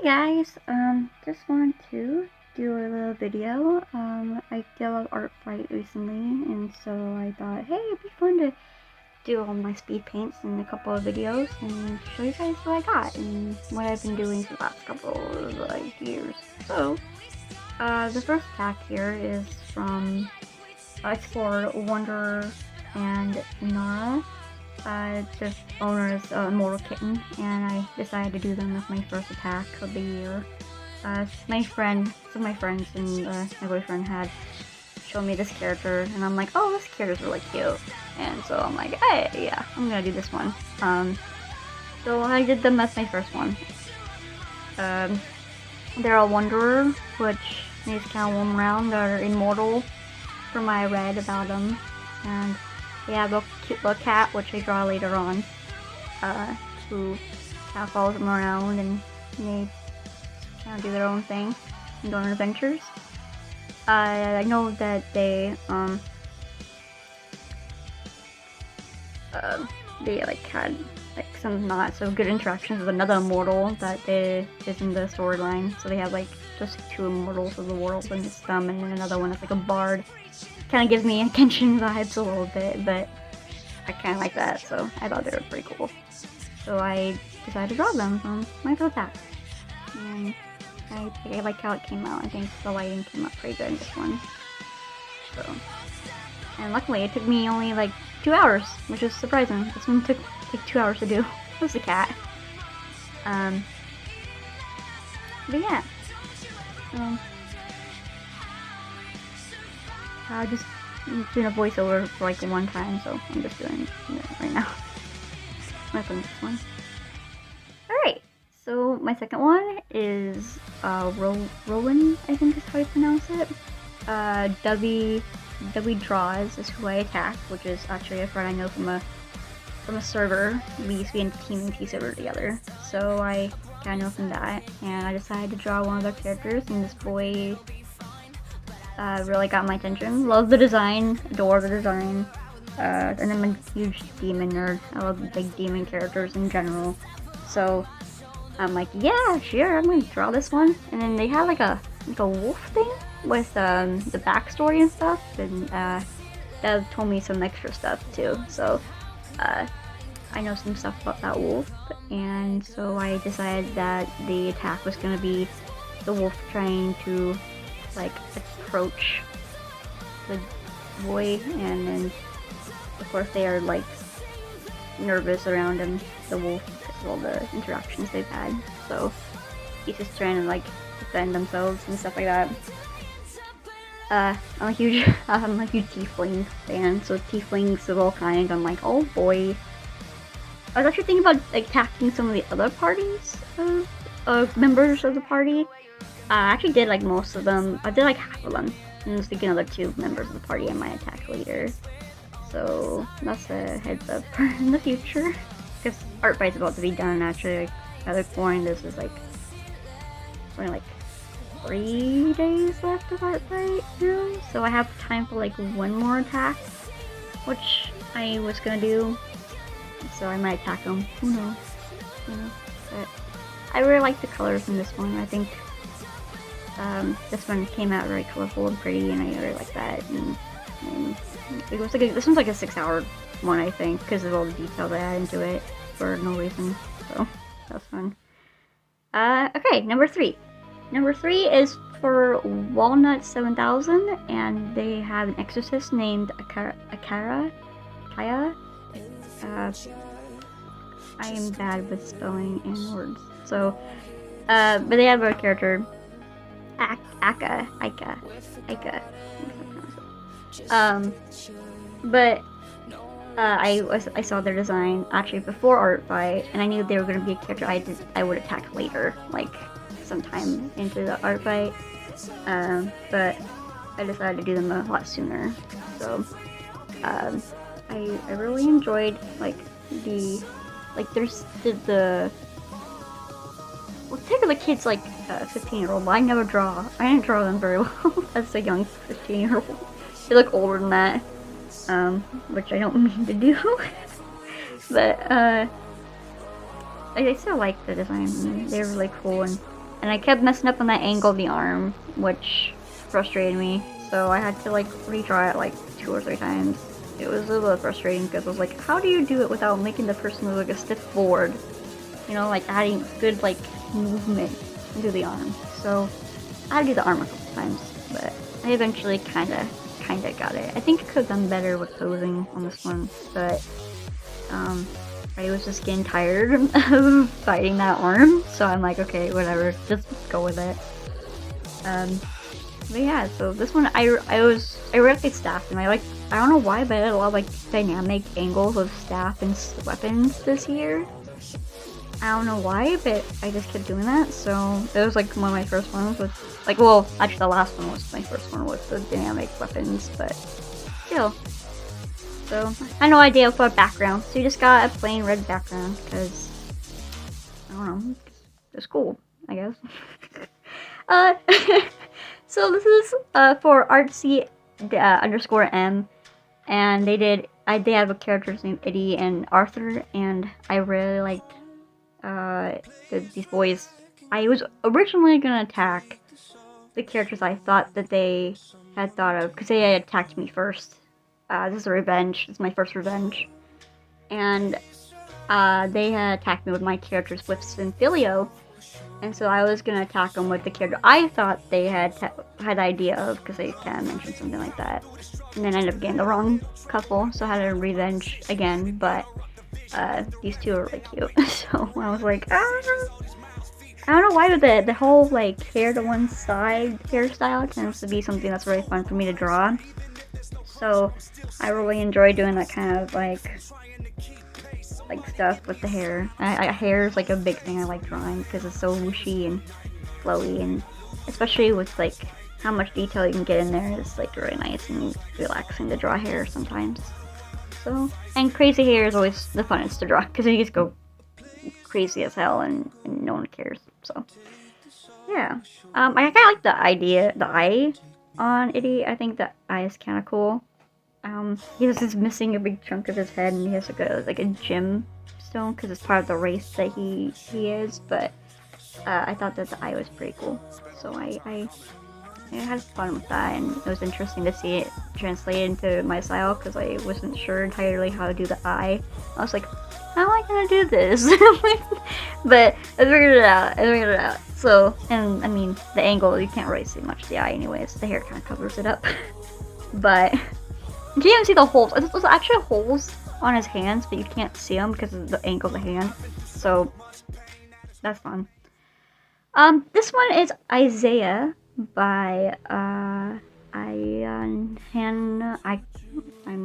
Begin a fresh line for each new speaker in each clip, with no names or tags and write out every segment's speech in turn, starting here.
Hey guys, just wanted to do a little video. I did a Artfight recently, and so I thought, hey, it'd be fun to do all my speed paints in a couple of videos and show you guys what I got and what I've been doing for the last couple of years. So, the first pack here is from it's for Wanderer and Nara. The owner is Immortal Kitten, and I decided to do them as my first attack of the year. Some of my friends and my boyfriend had shown me this character, and I'm like, oh, this character's really cute. And so I'm like, hey, yeah, I'm gonna do this one. So I did them as my first one. They're a Wanderer, which needs kind of one round. They're immortal, from what I read about them, and they have a cute little cat, which I draw later on, who kind of follows them around, and they kind of do their own thing and go on adventures. I know that they had some not so good interactions with another immortal that is in the storyline. So they have just two immortals of the world in this and then another one that's like a bard. Kind of gives me Genshin vibes a little bit, but I kind of like that, so I thought they were pretty cool. So I decided to draw them from my first pack, and I like how it came out. I think the lighting came out pretty good in this one. So, and luckily it took me only 2 hours, which is surprising. This one took 2 hours to do. It was the cat. But yeah. I just doing a voiceover for one time, so I'm just doing it right now. My this one. Alright, so my second one is Rowan, I think is how you pronounce it. W Draws is who I attack, which is actually a friend I know from a server. We used to be in TMNT server together, so I kind of know from that, and I decided to draw one of their characters, and this boy really got my attention. Love the design, adore the design, and I'm a huge demon nerd. I love demon characters in general, so I'm like, yeah, sure, I'm gonna draw this one. And then they have a wolf thing with the backstory and stuff, and that told me some extra stuff too. So I know some stuff about that wolf, and so I decided that the attack was gonna be the wolf trying to approach the boy, and then of course they are nervous around him, the wolf, because of all the interactions they've had. So he's just trying to defend themselves and stuff like that. I'm a huge tiefling fan, so tieflings of all kinds. I'm like, oh boy. I was actually thinking about attacking some of the other parties of members of the party. I actually did most of them. I did half of them, and I was thinking other two members of the party I might attack later. So that's a heads up for in the future, because Artfight's about to be done. Actually, at this point, this is only 3 days left of Artfight now, so I have time for one more attack, which I was gonna do. So I might attack them. Who knows? But I really like the colors in this one. I think this one came out very colorful and pretty, and I really like that. And it was this one's a 6-hour one, I think, because of all the detail they add into it for no reason. So that's fun. Okay, number 3. Number 3 is for Walnut 7000, and they have an exorcist named Kaya. I am bad with spelling and words. So, but they have a character, Ika. But I saw their design actually before Artfight, and I knew they were going to be a character I would attack later, sometime into the Artfight. But I decided to do them a lot sooner. So I really enjoyed there's the well, take the kids 15-year-old, but I didn't draw them very well as a young 15-year-old. They look older than that, which I don't mean to do. But I still like the design. They're really cool, and And I kept messing up on that angle of the arm, which frustrated me. So I had to like redraw it like 2 or 3 times. It was a little frustrating because I was like, how do you do it without making the person look like a stiff board? You know, like adding good like movement into the arm. So I had to do the arm a couple times, but I eventually kinda got it. I think I could have done better with posing on this one, but I was just getting tired of fighting that arm, so I'm like, okay, whatever, just go with it. But yeah, so this one I really like staff, and I don't know why, but I had a lot of like dynamic angles of staff and weapons this year. I don't know why, but I just kept doing that, so it was like one of my first ones with, like, well, actually the last one was my first one with the dynamic weapons, but still. So, I had no idea what background, so you just got a plain red background, because, I don't know, it's cool, I guess. So this is, for artsy _M, and they have a characters named Eddie and Arthur, and I really liked, these boys. I was originally gonna attack the characters I thought that they had thought of, because they had attacked me first. This is a revenge. This is my first revenge. And they had attacked me with my characters with Synthilio. And so I was gonna attack them with the character I thought they had idea of, because they kind of mentioned something like that. And then I ended up getting the wrong couple, so I had a revenge again, but these two are really cute. So I was like, I don't know why, but the whole like hair to one side hairstyle tends to be something that's really fun for me to draw. So I really enjoy doing that kind of like stuff with the hair. Hair is like a big thing I like drawing because it's so whooshy and flowy, and especially with like how much detail you can get in there is like really nice and relaxing to draw hair sometimes. So, and crazy hair is always the funnest to draw because you just go crazy as hell and no one cares. So yeah, I kind of like the eye on Eddie. I think the eye is kind of cool. He's missing a big chunk of his head, and he has like a gem stone because it's part of the race that he is. But I thought that the eye was pretty cool, so I had fun with that, and it was interesting to see it translate into my style because I wasn't sure entirely how to do the eye. I was like, how am I gonna do this? But I figured it out. So, and I mean, the angle, you can't really see much of the eye anyways. The hair kind of covers it up. But you can't even see the holes. There's actually holes on his hands, but you can't see them because of the angle of the hand. So, that's fun. This one is Isaiah by, I'm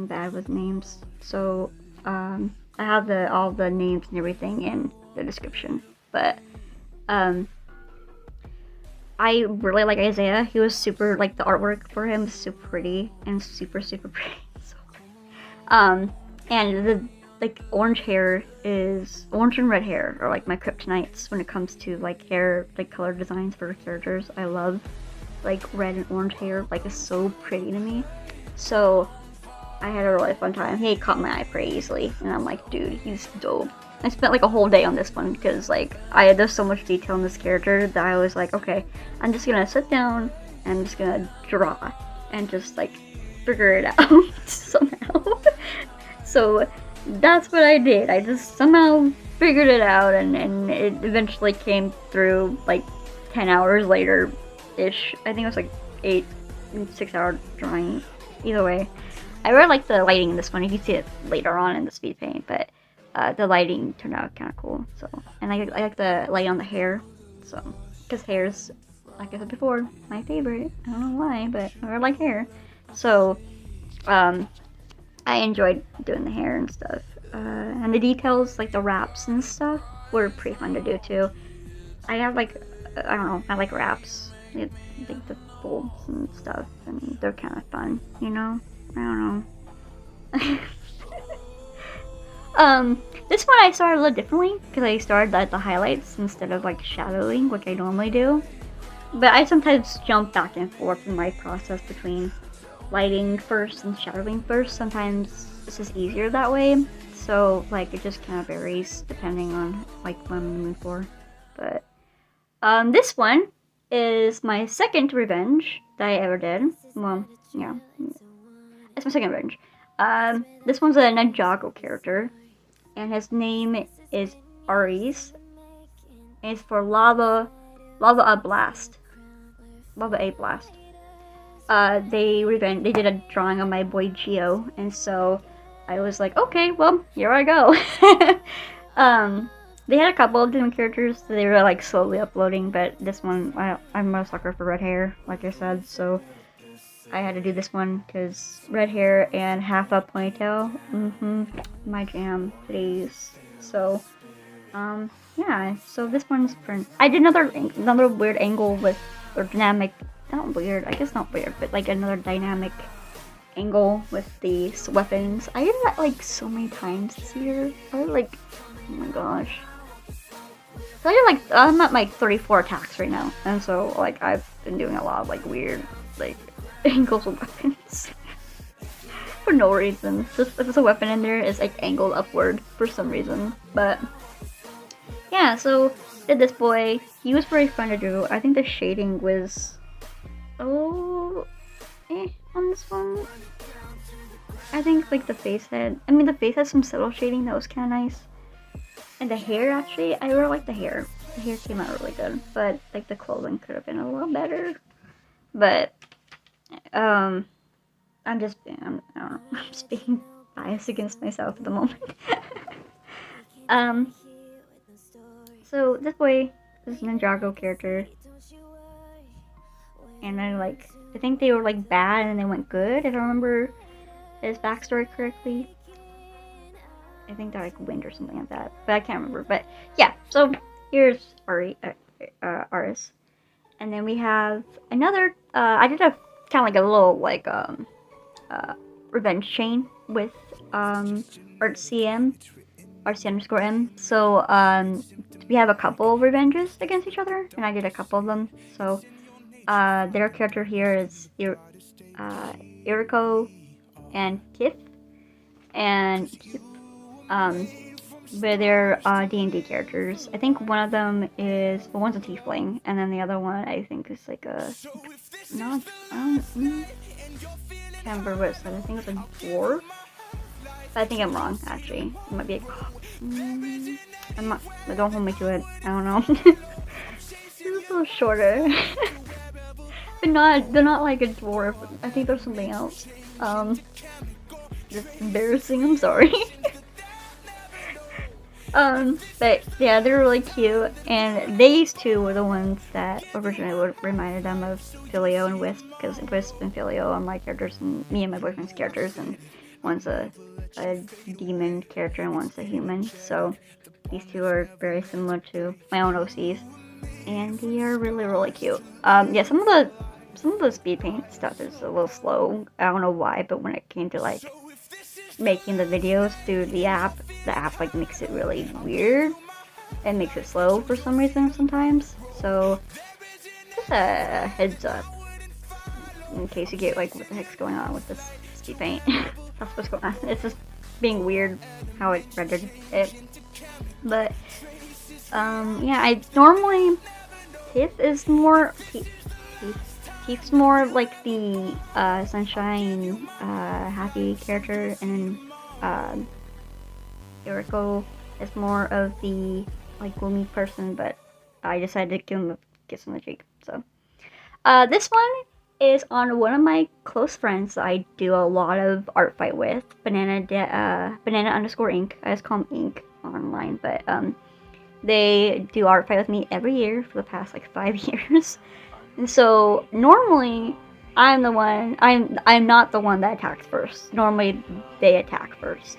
bad with names. So, I have all the names and everything in the description. But, I really like Isaiah. He was super, like, the artwork for him is super pretty and super pretty. So, and the, like, orange hair is, orange and red hair are, like, my kryptonites when it comes to, like, hair, like, color designs for characters. I love, like, red and orange hair. Like, it's so pretty to me. So, I had a really fun time. He caught my eye pretty easily, and I'm like, dude, he's dope. I spent like a whole day on this one because like there's so much detail in this character that I was like, okay, I'm just gonna sit down and I'm just gonna draw and just like figure it out somehow. So that's what I did. I just somehow figured it out, and it eventually came through like 10 hours later ish. I think it was like 6-hour drawing. Either way, I really like the lighting in this one. You can see it later on in the speed paint, but the lighting turned out kind of cool. So, and I like the light on the hair. So, because hair's, like I said before, my favorite. I don't know why, but I like hair. So, I enjoyed doing the hair and stuff. And the details, like the wraps and stuff, were pretty fun to do too. I have like, I don't know, I like wraps. Like the folds and stuff, and they're kind of fun, you know? I don't know. This one I started a little differently because I started at the highlights instead of like shadowing like I normally do. But I sometimes jump back and forth in my process between lighting first and shadowing first. Sometimes this is easier that way. So like it just kind of varies depending on like what I'm in the mood for. But This one is my second revenge that I ever did. Well, yeah, it's my second revenge. This one's a Ninjago character, and his name is PVRIS. And it's for Lava A Blast. Lava A Blast. They did a drawing of my boy Geo, and so I was like, okay, well, here I go. They had a couple of different characters that they were like slowly uploading, but this one, I'm a sucker for red hair, like I said, so I had to do this one because red hair and half a ponytail, my jam, please. So, yeah, so this one's for, I did another weird angle with, or dynamic, not weird, I guess not weird, but like another dynamic angle with these weapons. I did that like so many times this year. I did like, oh my gosh. So I did like, I'm at like 34 attacks right now, and so like I've been doing a lot of like weird like angles with weapons for no reason. Just if there's a weapon in there, it's like angled upward for some reason. But yeah, so did this boy. He was very fun to do. I think the shading was on this one. I think like the face had some subtle shading that was kind of nice. And the hair, actually, I really like the hair. The hair came out really good, but like the clothing could have been a little better. But I'm just being biased against myself at the moment. So this boy is a Ninjago character, and I think they were like bad and they went good, if I remember his backstory correctly. I think they're like wind or something like that, but I can't remember. But yeah, so here's Aris, and then we have another. I did a kind of like a little like revenge chain with RC_M. So we have a couple of revenges against each other, and I did a couple of them. So their character here is Iriko and Kith, and but they're D&D characters. I think one of them is, well, one's a tiefling, and then the other one I think is like a, can't remember what it said. I think it's a dwarf. But I think I'm wrong, actually. It might be a, I'm not, don't hold me to it. I don't know. It's a little shorter. They're not like a dwarf. I think there's something else. Just embarrassing, I'm sorry. But yeah, they're really cute, and these two were the ones that originally reminded them of Filio and Wisp, because Wisp and Filio are my characters, and me and my boyfriend's characters, and one's a demon character and one's a human, so these two are very similar to my own OCs, and they are really, really cute. Yeah, some of the speed paint stuff is a little slow. I don't know why, but when it came to like making the videos through the app like makes it really weird and makes it slow for some reason sometimes. So just a heads up in case you get like what the heck's going on with this speed paint. That's what's going on. It's just being weird how it rendered it. But yeah, I normally Tiff's more like the sunshine, happy character, and then Iriko is more of the like gloomy person. But I decided to give him a kiss on the cheek. So this one is on one of my close friends that I do a lot of Artfight with, Banana_Ink. I just call him Ink online, but they do Artfight with me every year for the past like 5 years. And so normally I'm not the one that attacks first. Normally they attack first.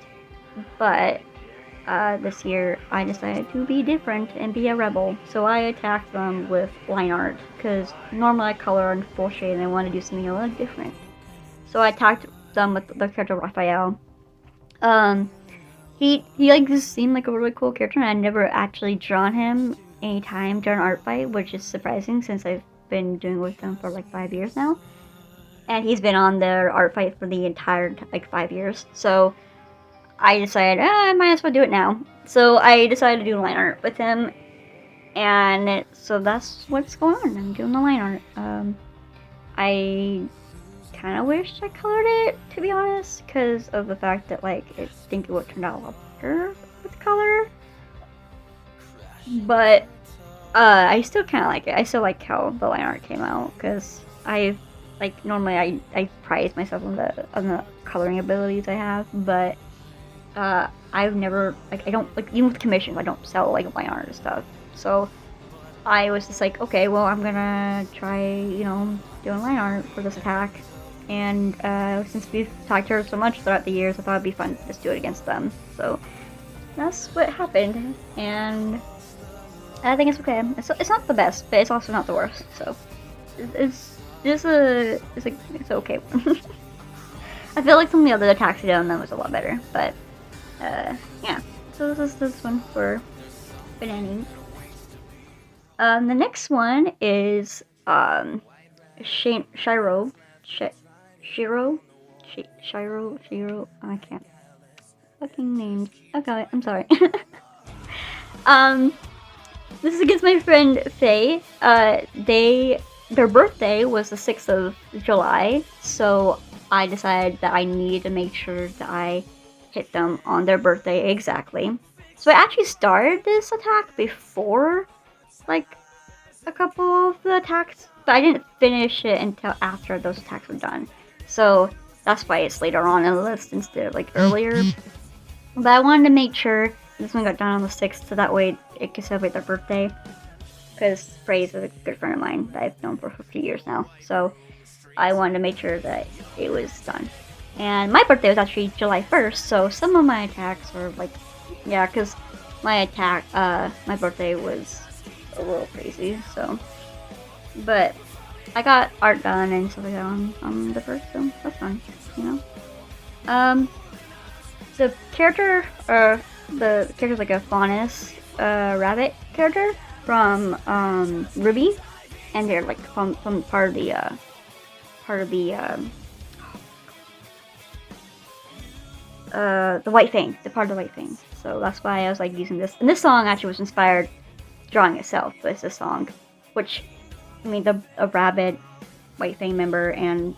But this year I decided to be different and be a rebel. So I attacked them with line art, because normally I color in full shade and I want to do something a little different. So I attacked them with the character Raphael. He like just seemed like a really cool character, and I never actually drawn him any time during Artfight, which is surprising since I've been doing with them for like 5 years now, and he's been on their Artfight for the entire like 5 years. So I decided I might as well do it now. So I decided to do line art with him, And so that's what's going on. I'm doing the line art. I kind of wish I colored it, to be honest, because of the fact that like I think it would turn out a lot better with color. But I still kind of like it. I still like how the line art came out, because normally I praise myself on the coloring abilities I have, but I've never, like, I don't, like, even with commissions, I don't sell like line art and stuff. So I was just like, okay, well, I'm gonna try, doing line art for this attack. And since we've talked to her so much throughout the years, I thought it'd be fun to just do it against them. So that's what happened, and I think it's okay. It's not the best, but it's also not the worst. So it's okay. I feel like some of the other attacks I did on them was a lot better, but yeah. So this is this one for Banana. The next one is Shiro. I can't fucking names. Okay, I'm sorry. This is against my friend Faye. Their birthday was the 6th of July, so I decided that I needed to make sure that I hit them on their birthday exactly. So I actually started this attack before, like, a couple of the attacks, but I didn't finish it until after those attacks were done. So that's why it's later on in the list instead of like earlier. But I wanted to make sure this one got done on the 6th, so that way it could celebrate their birthday. Because Phrase is a good friend of mine that I've known for a few years now. So I wanted to make sure that it was done. And my birthday was actually July 1st, so some of my attacks were like, yeah, because my birthday was a little crazy, so. But I got art done and stuff like that on the 1st, so that's fun, The character's like a faunus rabbit character from Ruby, and they're like from part of the White Fang, the part of the White Fang. So that's why I was like using this. And this song actually was inspired drawing itself, but it's a song, which, I mean, a rabbit, White Fang member, and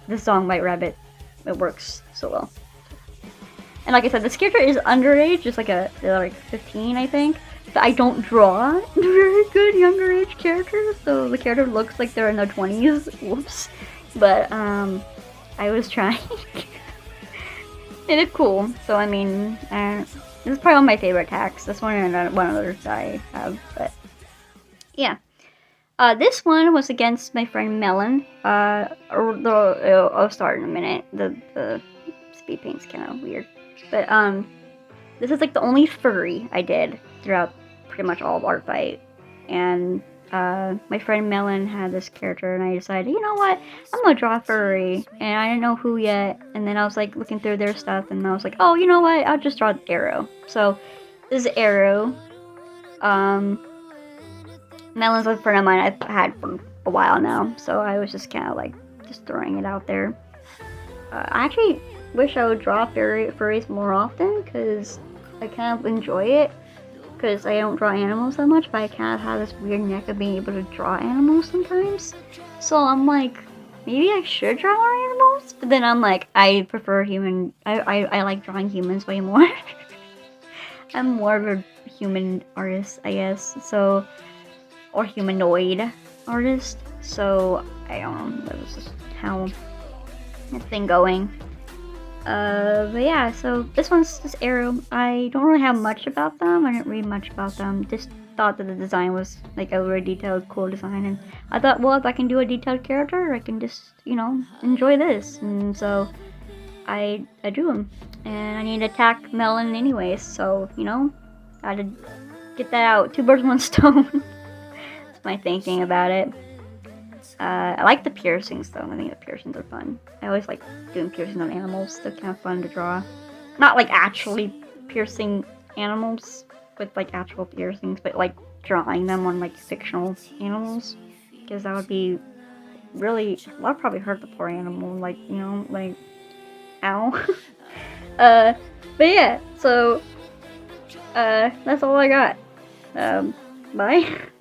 this song, White Rabbit, it works so well. And like I said, this character is underage, just like they're like 15, I think. But I don't draw very good younger age characters, so the character looks like they're in their 20s. Whoops. But I was trying. And it's cool. So I mean, this is probably one of my favorite attacks. This one and one other that I have. But yeah. This one was against my friend Melon. I'll start in a minute. The speed paint's kind of weird. But this is like the only furry I did throughout pretty much all of Artfight. And my friend Melon had this character, and I decided, you know what, I'm gonna draw a furry. And I didn't know who yet. And then I was like looking through their stuff, and I was like, oh, you know what, I'll just draw Arrow. So this is Arrow. Melon's a friend of mine I've had for a while now, so I was just kind of like just throwing it out there. I actually wish I would draw furries more often, because I kind of enjoy it, because I don't draw animals that much, but I kind of have this weird knack of being able to draw animals sometimes. So I'm like, maybe I should draw more animals, but then I'm like, I prefer human. I like drawing humans way more. I'm more of a human artist, I guess. So, or humanoid artist. So I don't know. That was just how it's been going. But yeah, so this one's just Arrow. I don't really have much about them. I didn't read much about them. Just thought that the design was like a very detailed, cool design, and I thought, well, if I can do a detailed character, I can just, enjoy this. And so I drew him, and I need to attack Melon anyways. So I had to get that out. 2 birds, 1 stone. That's my thinking about it. I like the piercings though. I think the piercings are fun. I always like doing piercings on animals. They're kind of fun to draw. Not like actually piercing animals with like actual piercings, but like drawing them on like fictional animals. Because that would be really, that would probably hurt the poor animal. Like, like, ow. But yeah, so, that's all I got. Bye.